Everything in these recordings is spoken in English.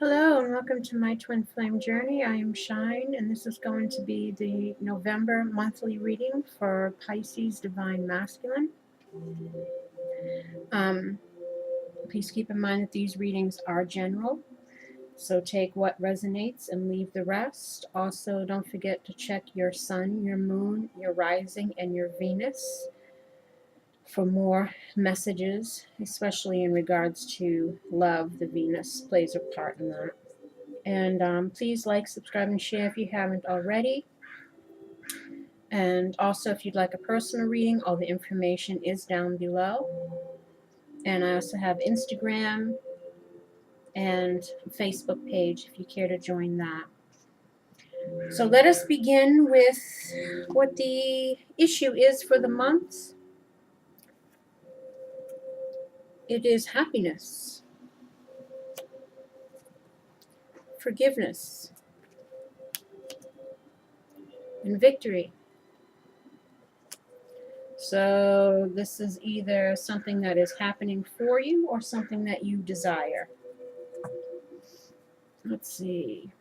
Hello and welcome to my twin flame journey. I am Shine, and this is going to be the November monthly reading for Pisces Divine Masculine. Please keep in mind that these readings are general, so take what resonates and leave the rest. Also, don't forget to check your sun, your moon, your rising, and your Venus for more messages, especially in regards to love. The Venus plays a part in that. And please like, subscribe, and share if you haven't already. And also, if you'd like a personal reading, all the information is down below. And I also have Instagram and Facebook page if you care to join that. So let us begin with what the issue is for the month. It is happiness, forgiveness, and victory. So this is either something that is happening for you or something that you desire. Let's see.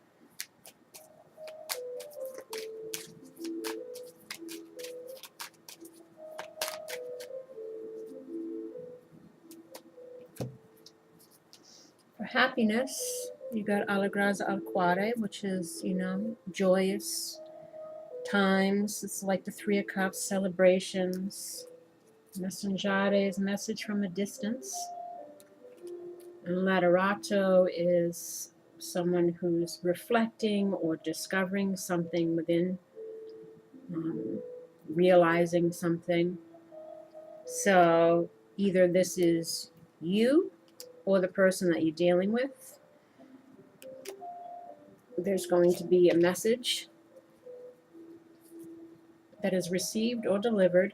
For happiness, you got Allegraza al Cuore, which is, joyous times. It's like the Three of Cups, celebrations. Messengere is message from a distance. And Laterato is someone who's reflecting or discovering something within, realizing something. So either this is you or the person that you're dealing with. There's going to be a message that is received or delivered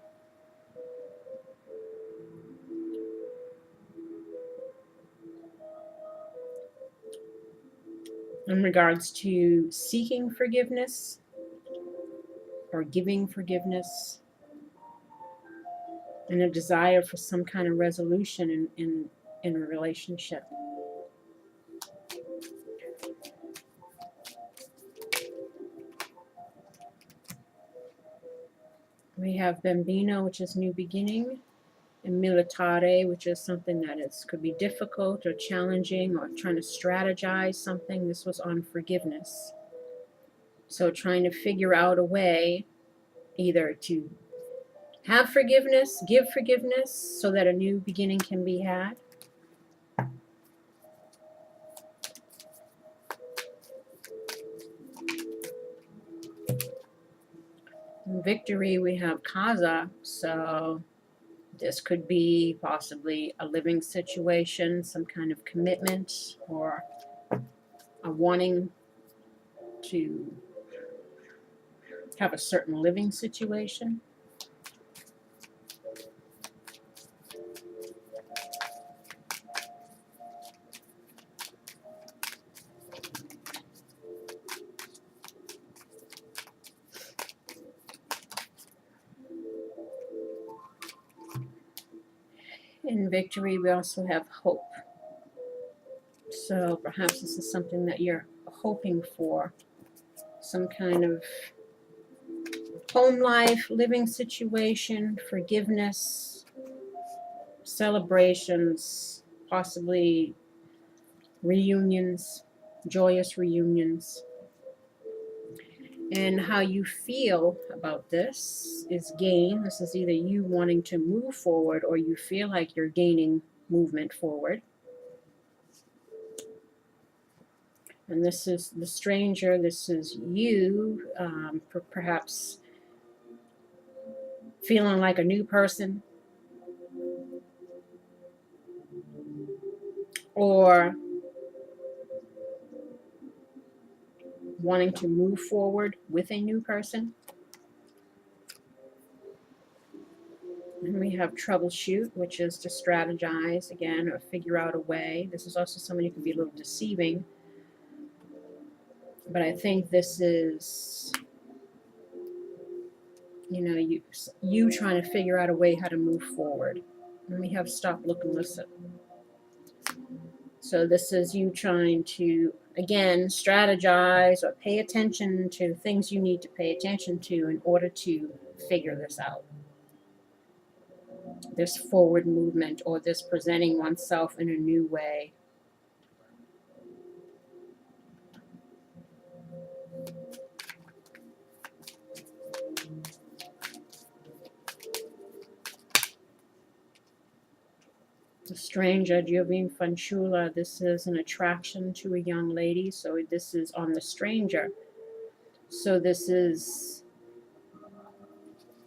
in regards to seeking forgiveness or giving forgiveness, and a desire for some kind of resolution in a relationship. We have Bambino, which is new beginning, and Militare, which is something that could be difficult or challenging or trying to strategize something. This was on forgiveness. So trying to figure out a way either to have forgiveness, give forgiveness, so that a new beginning can be had. In victory, we have Kaza, so this could be possibly a living situation, some kind of commitment, or a wanting to have a certain living situation. In victory, we also have hope. So perhaps this is something that you're hoping for, some kind of home life, living situation, forgiveness, celebrations, possibly reunions, joyous reunions. And how you feel about this is gain. This is either you wanting to move forward or you feel like you're gaining movement forward. And this is the stranger. This is you, perhaps feeling like a new person, or wanting to move forward with a new person. And we have troubleshoot, which is to strategize again or figure out a way. This is also someone who can be a little deceiving. But I think this is, you trying to figure out a way how to move forward. And we have stop, look, and listen. So this is you trying to, again, strategize or pay attention to things you need to pay attention to in order to figure this out. This forward movement or this presenting oneself in a new way. The stranger, Giovin Fanciulla, this is an attraction to a young lady, so this is on the stranger. So this is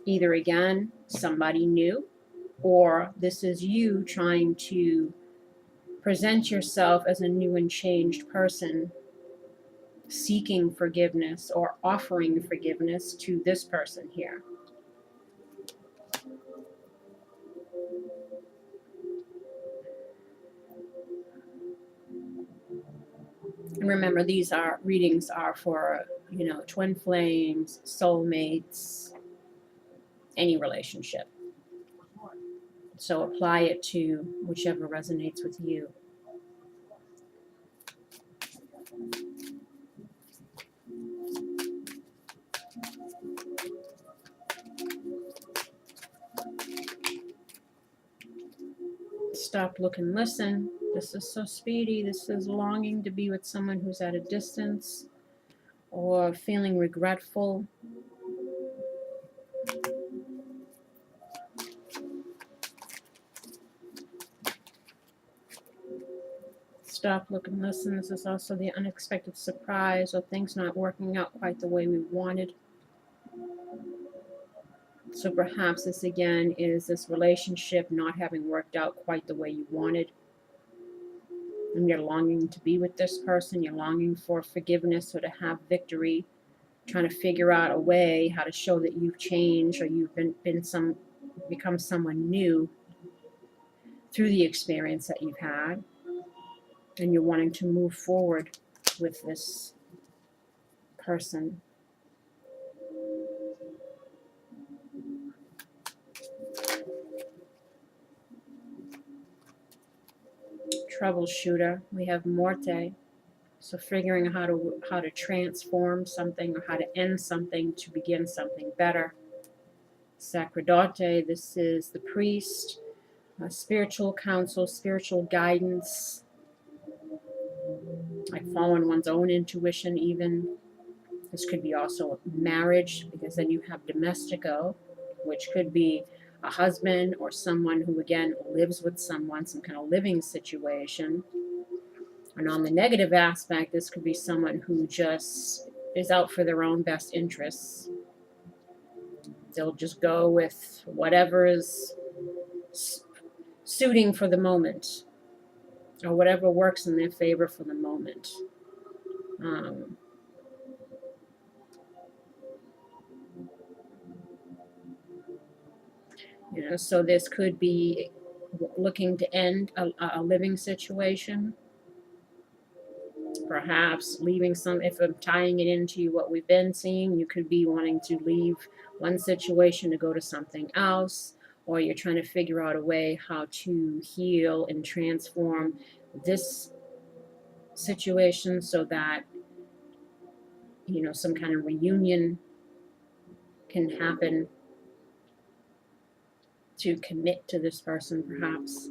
either, again, somebody new, or this is you trying to present yourself as a new and changed person, seeking forgiveness or offering forgiveness to this person here. And remember, these are readings are for, twin flames, soulmates, any relationship. So apply it to whichever resonates with you. Stop, look, and listen. This is so speedy. This is longing to be with someone who's at a distance or feeling regretful. Stop, look, and listen. This is also the unexpected surprise or things not working out quite the way we wanted. So perhaps this again is this relationship not having worked out quite the way you wanted. And you're longing to be with this person. You're longing for forgiveness or to have victory. Trying to figure out a way how to show that you've changed or you've become someone new through the experience that you've had. And you're wanting to move forward with this person. Troubleshooter, we have Morte. So figuring how to transform something or how to end something to begin something better. Sacerdote, this is the priest, spiritual counsel, spiritual guidance, like following one's own intuition even. This could be also marriage, because then you have domestico, which could be a husband or someone who, again, lives with someone, some kind of living situation. And on the negative aspect, this could be someone who just is out for their own best interests. They'll just go with whatever is suiting for the moment, or whatever works in their favor for the moment. So this could be looking to end a living situation. Perhaps leaving if I'm tying it into what we've been seeing, you could be wanting to leave one situation to go to something else, or you're trying to figure out a way how to heal and transform this situation so that, some kind of reunion can happen to commit to this person, perhaps.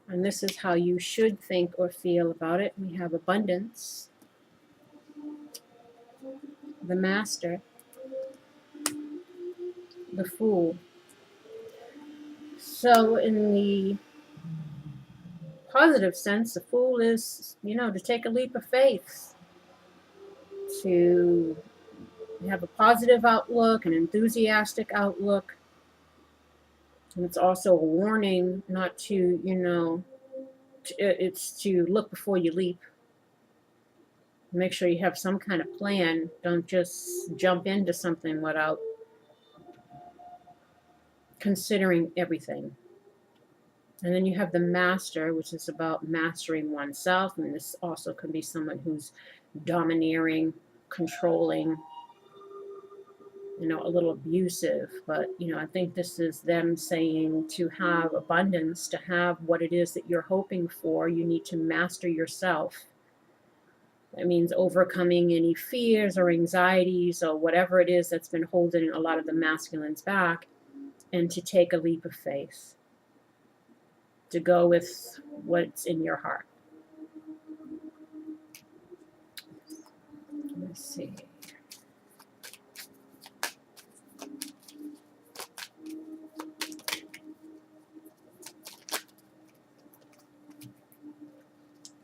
And this is how you should think or feel about it. We have abundance, the master, the fool. So in the positive sense, the fool is, to take a leap of faith, to have a positive outlook, an enthusiastic outlook. And it's also a warning not to, it's to look before you leap. Make sure you have some kind of plan. Don't just jump into something without considering everything. And then you have the master, which is about mastering oneself. And this also can be someone who's domineering, controlling, you know, a little abusive, but, you know, I think this is them saying to have abundance, to have what it is that you're hoping for, you need to master yourself. That means overcoming any fears or anxieties or whatever it is that's been holding a lot of the masculines back, and to take a leap of faith, to go with what's in your heart. Let's see.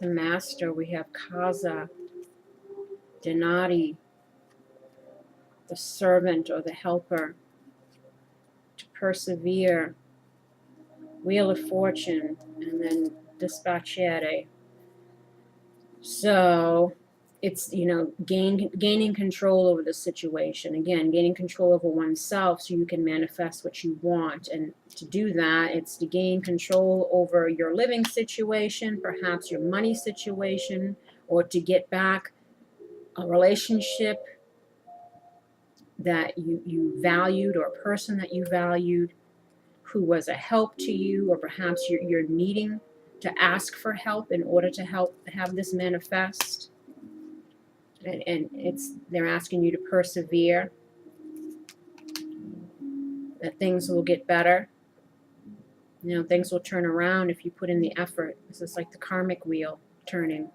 The master, we have Kaza, Denari, the servant or the helper, to persevere, Wheel of Fortune, and then Dispacere. So it's, you know, gaining control over the situation. Again, gaining control over oneself so you can manifest what you want. And to do that, it's to gain control over your living situation, perhaps your money situation, or to get back a relationship that you valued, or a person that you valued who was a help to you, or perhaps you're needing to ask for help in order to help have this manifest. And they're asking you to persevere, that things will get better. You know, things will turn around if you put in the effort. This is like the karmic wheel turning.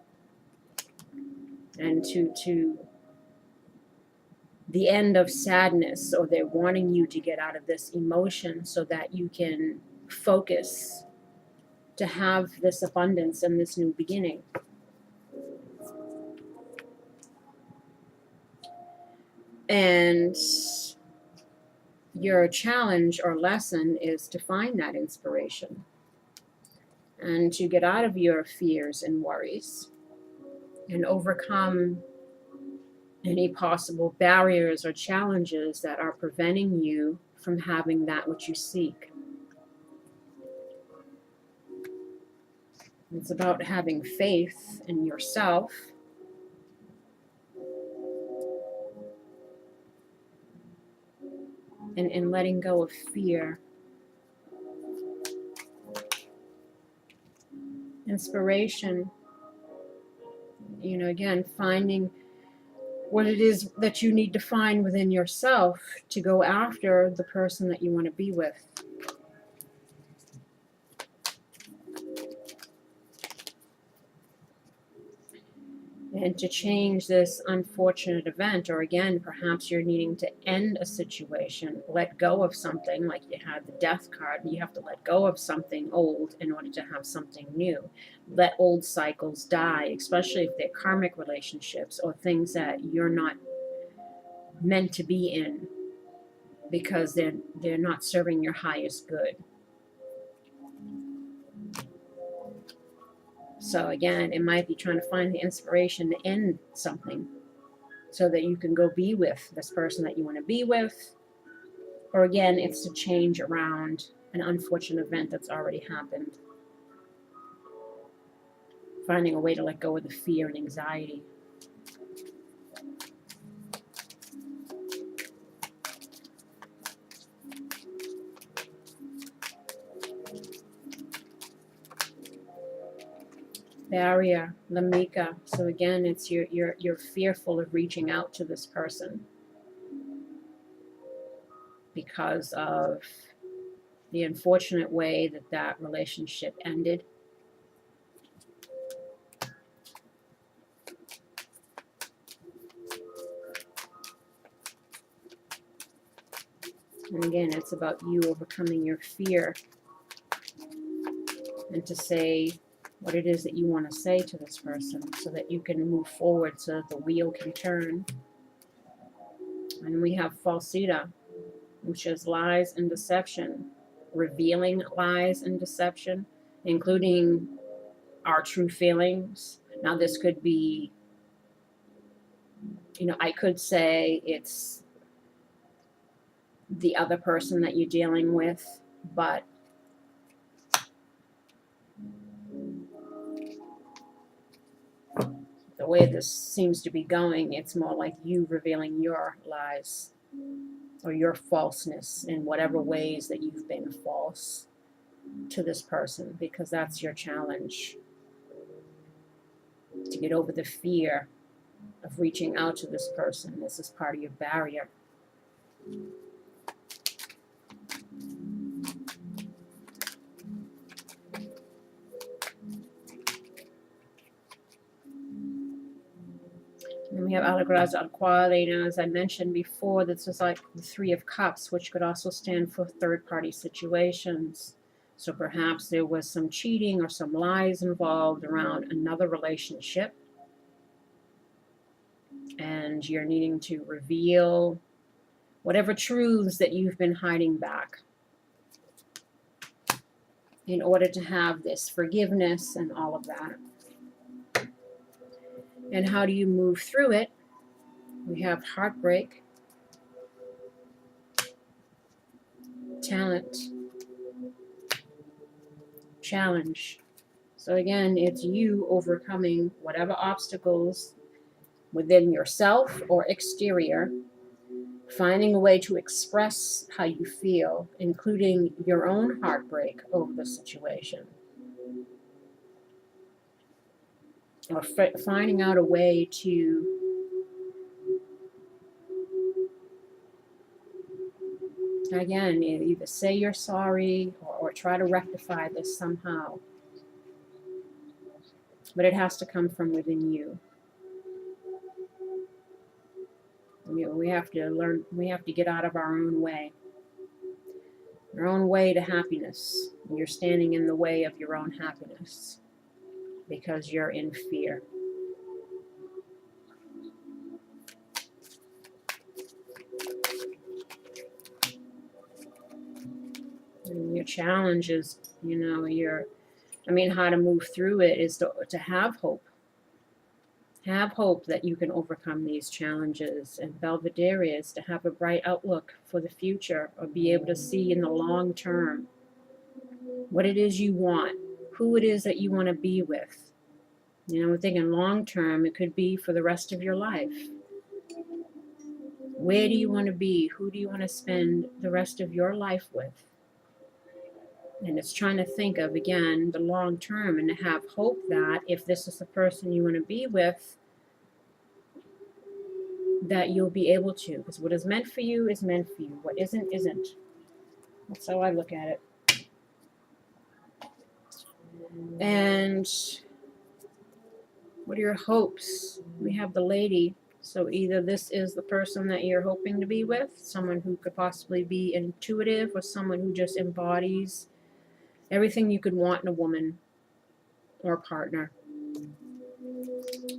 And to the end of sadness, or they're wanting you to get out of this emotion so that you can focus to have this abundance and this new beginning. And your challenge or lesson is to find that inspiration and to get out of your fears and worries and overcome any possible barriers or challenges that are preventing you from having that which you seek. It's about having faith in yourself and letting go of fear. Inspiration, you know, again, finding what it is that you need to find within yourself to go after the person that you want to be with. And to change this unfortunate event, or again, perhaps you're needing to end a situation, let go of something, like you had the death card, you have to let go of something old in order to have something new. Let old cycles die, especially if they're karmic relationships or things that you're not meant to be in because they're not serving your highest good. So again, it might be trying to find the inspiration to end something so that you can go be with this person that you want to be with. Or again, it's to change around an unfortunate event that's already happened. Finding a way to let go of the fear and anxiety. Barrier, Lamika. So again, it's you're fearful of reaching out to this person because of the unfortunate way that that relationship ended. And again, it's about you overcoming your fear and to say what it is that you want to say to this person so that you can move forward, so that the wheel can turn. And we have falsita, which is lies and deception, revealing lies and deception, including our true feelings. Now, this could be, you know, I could say it's the other person that you're dealing with, but the way this seems to be going, it's more like you revealing your lies or your falseness in whatever ways that you've been false to this person, because that's your challenge, to get over the fear of reaching out to this person. This is part of your barrier. And we have Alegras al Quale. Now, as I mentioned before, this is like the Three of Cups, which could also stand for third-party situations. So perhaps there was some cheating or some lies involved around another relationship, and you're needing to reveal whatever truths that you've been hiding back in order to have this forgiveness and all of that. And how do you move through it? We have heartbreak, talent, challenge. So again, it's you overcoming whatever obstacles within yourself or exterior, finding a way to express how you feel, including your own heartbreak over the situation, or finding out a way to again, either say you're sorry or try to rectify this somehow. But it has to come from within you. We have to learn, we have to get out of our own way. Your own way to happiness. You're standing in the way of your own happiness because you're in fear. And your challenge is, how to move through it is to have hope. Have hope that you can overcome these challenges. And Belvedere is to have a bright outlook for the future, or be able to see in the long term what it is you want, who it is that you want to be with. We're thinking long term, it could be for the rest of your life. Where do you want to be? Who do you want to spend the rest of your life with? And it's trying to think of, again, the long term, and to have hope that if this is the person you want to be with, that you'll be able to. Because what is meant for you is meant for you. What isn't, isn't. That's how I look at it. And what are your hopes? We have the Lady. So either this is the person that you're hoping to be with, someone who could possibly be intuitive, or someone who just embodies everything you could want in a woman or partner.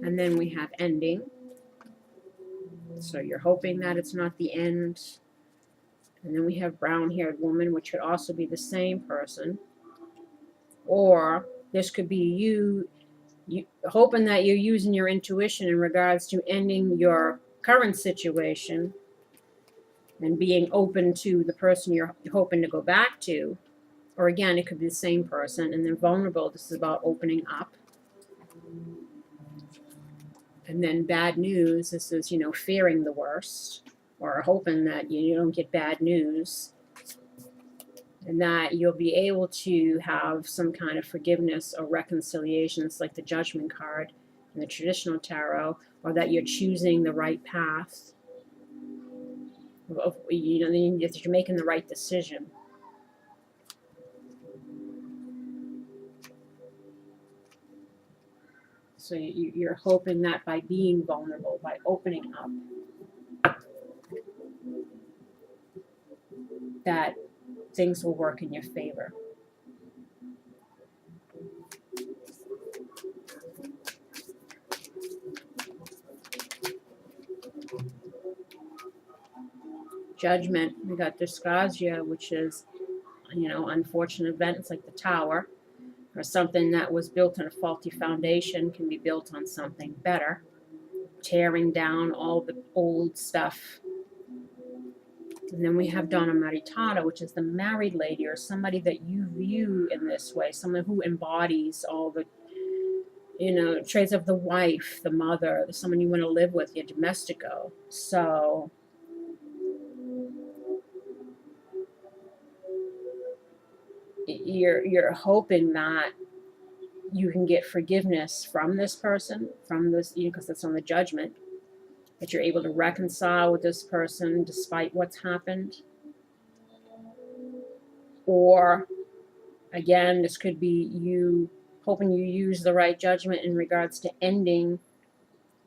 And then we have ending. So you're hoping that it's not the end. And then we have brown-haired woman, which could also be the same person. Or this could be you hoping that you're using your intuition in regards to ending your current situation and being open to the person you're hoping to go back to. Or again, it could be the same person. And then vulnerable, this is about opening up. And then bad news, this is, fearing the worst, or hoping that you don't get bad news, and that you'll be able to have some kind of forgiveness or reconciliation. It's like the Judgment card in the traditional tarot, or that you're choosing the right path, that you're making the right decision. So you're hoping that by being vulnerable, by opening up, that things will work in your favor. Judgment, we got Disgracia, which is, unfortunate event. It's like the Tower, or something that was built on a faulty foundation can be built on something better. Tearing down all the old stuff. And then we have Donna Maritata, which is the married lady, or somebody that you view in this way, someone who embodies all the, traits of the wife, the mother, someone you want to live with, your domestico. So you're hoping that you can get forgiveness from this person, from this, because it's on the judgment, that you're able to reconcile with this person despite what's happened. Or again, this could be you hoping you use the right judgment in regards to ending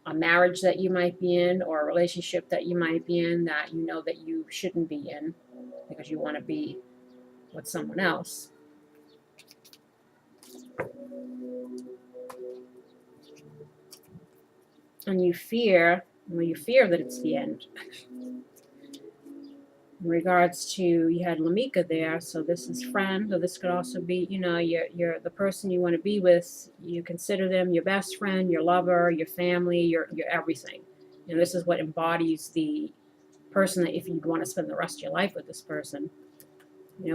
a marriage that you might be in, or a relationship that you might be in that you know that you shouldn't be in because you want to be with someone else. And you fear that it's the end. In regards to, you had Lamika there, so this is friend, or this could also be, you're the person you want to be with. You consider them your best friend, your lover, your family, your everything. And this is what embodies the person that if you want to spend the rest of your life with this person.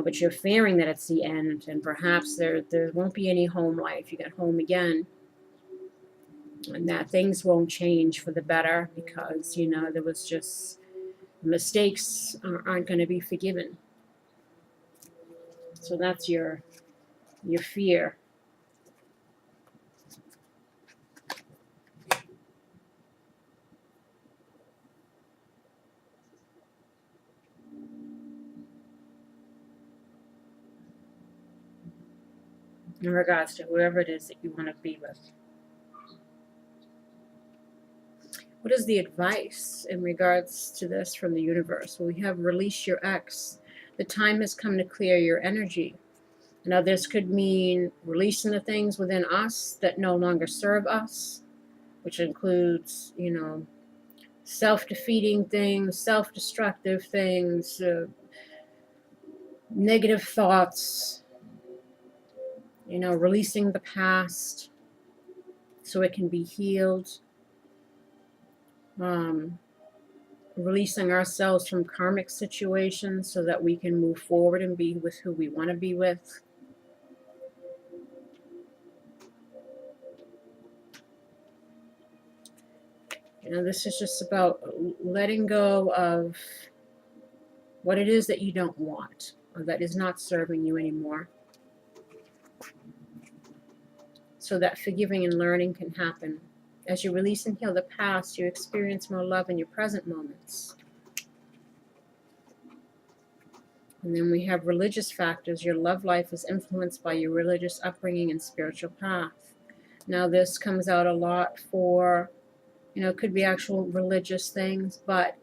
But you're fearing that it's the end, and perhaps there won't be any home life. You get home again, and that things won't change for the better because there was just mistakes aren't going to be forgiven. So that's your fear. In regards to whoever it is that you want to be with. What is the advice in regards to this from the universe? Well, we have release your ex. The time has come to clear your energy. Now, this could mean releasing the things within us that no longer serve us, which includes, self-defeating things, self-destructive things, negative thoughts, releasing the past so it can be healed. Releasing ourselves from karmic situations so that we can move forward and be with who we want to be with. This is just about letting go of what it is that you don't want or that is not serving you anymore, so that forgiving and learning can happen. As you release and heal the past, you experience more love in your present moments. And then we have religious factors. Your love life is influenced by your religious upbringing and spiritual path. Now, this comes out a lot for, it could be actual religious things, but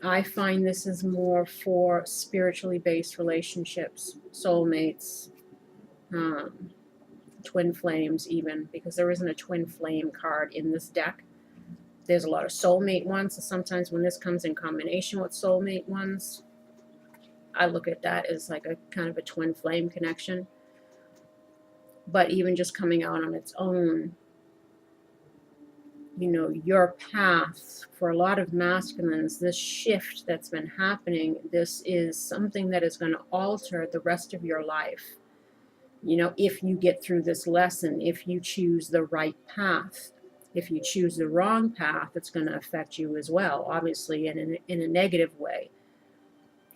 I find this is more for spiritually based relationships, soulmates, twin flames even, because there isn't a twin flame card in this deck. There's a lot of soulmate ones, so sometimes when this comes in combination with soulmate ones, I look at that as like a kind of a twin flame connection. But even just coming out on its own, your path, for a lot of masculines, this shift that's been happening, this is something that is going to alter the rest of your life. If you get through this lesson, if you choose the right path. If you choose the wrong path, it's going to affect you as well, obviously in a negative way.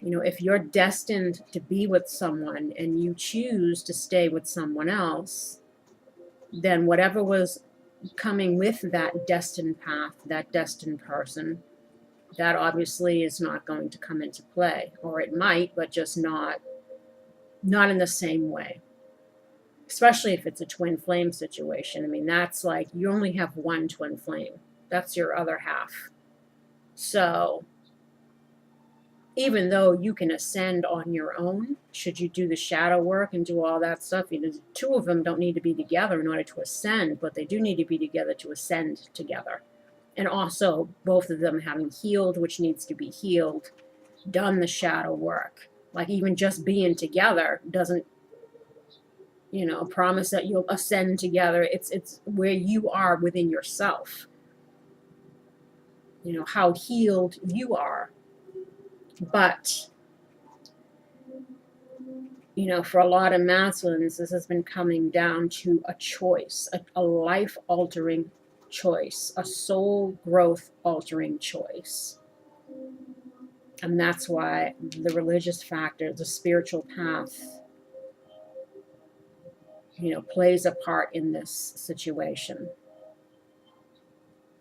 If you're destined to be with someone and you choose to stay with someone else, then whatever was coming with that destined path, that destined person, that obviously is not going to come into play. Or it might, but just not in the same way. Especially if it's a twin flame situation. I mean, that's like you only have one twin flame. That's your other half. So even though you can ascend on your own, should you do the shadow work and do all that stuff, two of them don't need to be together in order to ascend, but they do need to be together to ascend together. And also, both of them having healed, which needs to be healed, done the shadow work. Like even just being together doesn't, promise that you'll ascend together. It's where you are within yourself. How healed you are. But, for a lot of masculines, this has been coming down to a choice, a life-altering choice, a soul growth-altering choice. And that's why the religious factor, the spiritual path, plays a part in this situation,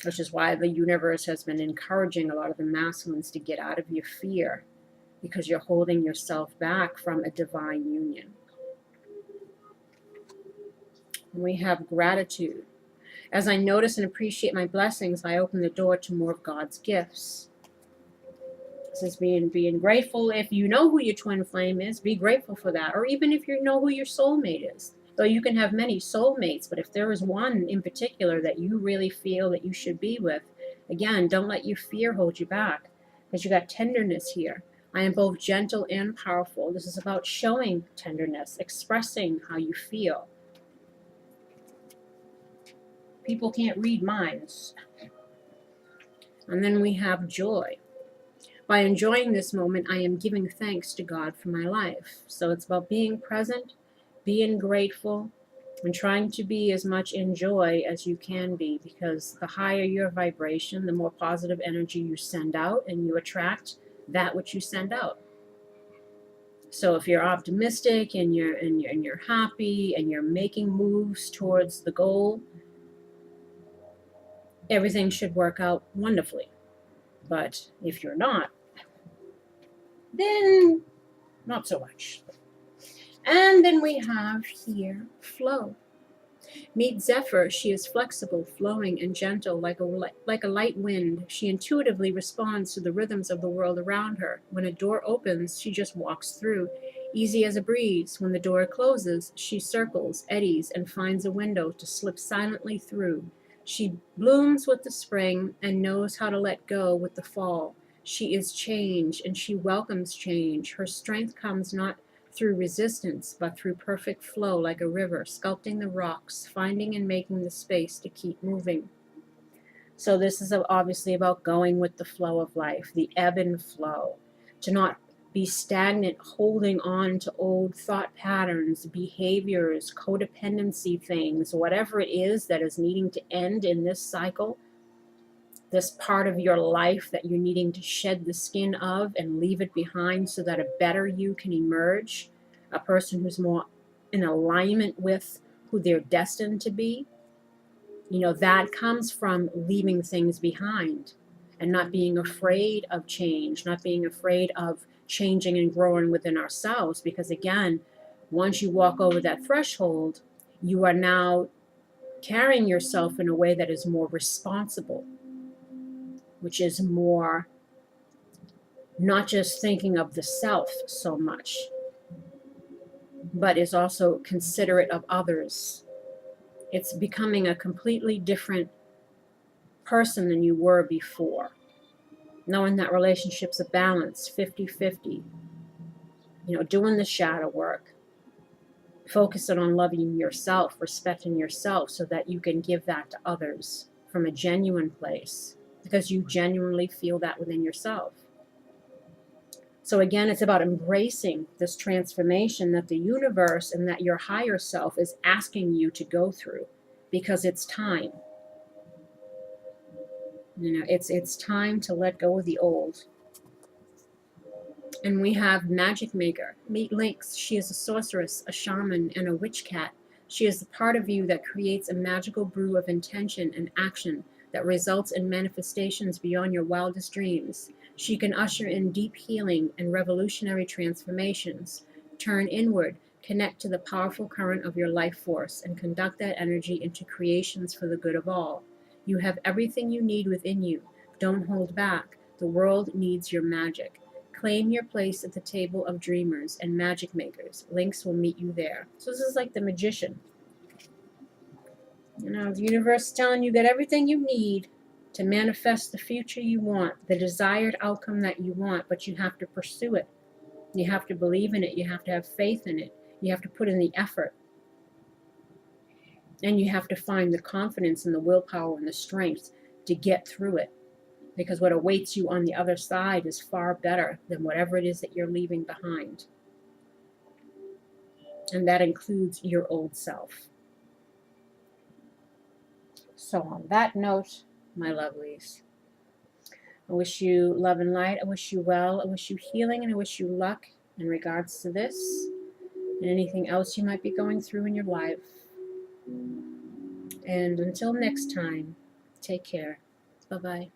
which is why the universe has been encouraging a lot of the masculines to get out of your fear, because you're holding yourself back from a divine union. We have gratitude. As I notice and appreciate my blessings, I open the door to more of God's gifts. This is being grateful. If you know who your twin flame is, be grateful for that. Or even if you know who your soulmate is. Though you can have many soulmates, but if there is one in particular that you really feel that you should be with, again, don't let your fear hold you back, because you got tenderness here. I am both gentle and powerful. This is about showing tenderness, expressing how you feel. People can't read minds. And then we have joy. By enjoying this moment, I am giving thanks to God for my life. So it's about being present, being grateful, and trying to be as much in joy as you can be, because the higher your vibration, the more positive energy you send out, and you attract that which you send out. So if you're optimistic and you're happy and you're making moves towards the goal, everything should work out wonderfully. But if you're not, then not so much. And then we have here flow. Meet Zephyr. She is flexible, flowing, and gentle like a light wind. She intuitively responds to the rhythms of the world around her. When a door opens, she just walks through, easy as a breeze. When the door closes, she circles, eddies, and finds a window to slip silently through. She blooms with the spring and knows how to let go with the fall. She is change, and she welcomes change. Her strength comes not through resistance, but through perfect flow like a river, sculpting the rocks, finding and making the space to keep moving. So this is obviously about going with the flow of life, the ebb and flow, to not be stagnant, holding on to old thought patterns, behaviors, codependency things, whatever it is that is needing to end in this cycle, this part of your life that you're needing to shed the skin of and leave it behind so that a better you can emerge, a person who's more in alignment with who they're destined to be. That comes from leaving things behind and not being afraid of change, not being afraid of changing and growing within ourselves. Because again, once you walk over that threshold, you are now carrying yourself in a way that is more responsible, which is more not just thinking of the self so much, but is also considerate of others. It's becoming a completely different person than you were before. Knowing that relationships are balanced, 50-50. Doing the shadow work. Focusing on loving yourself, respecting yourself, so that you can give that to others from a genuine place, because you genuinely feel that within yourself. So again, it's about embracing this transformation that the universe and that your higher self is asking you to go through, because it's time. It's time to let go of the old. And we have Magic Maker. Meet Lynx. She is a sorceress, a shaman, and a witch cat. She is the part of you that creates a magical brew of intention and action that results in manifestations beyond your wildest dreams. She can usher in deep healing and revolutionary transformations. Turn inward, connect to the powerful current of your life force, and conduct that energy into creations for the good of all. You have everything you need within you. Don't hold back. The world needs your magic. Claim your place at the table of dreamers and magic makers. Links will meet you there. So this is like the magician. The universe is telling you, get everything you need to manifest the future you want, the desired outcome that you want, but you have to pursue it. You have to believe in it. You have to have faith in it. You have to put in the effort. And you have to find the confidence and the willpower and the strength to get through it. Because what awaits you on the other side is far better than whatever it is that you're leaving behind. And that includes your old self. So on that note, my lovelies, I wish you love and light. I wish you well. I wish you healing, and I wish you luck in regards to this. and anything else you might be going through in your life. And until next time, take care. Bye-bye.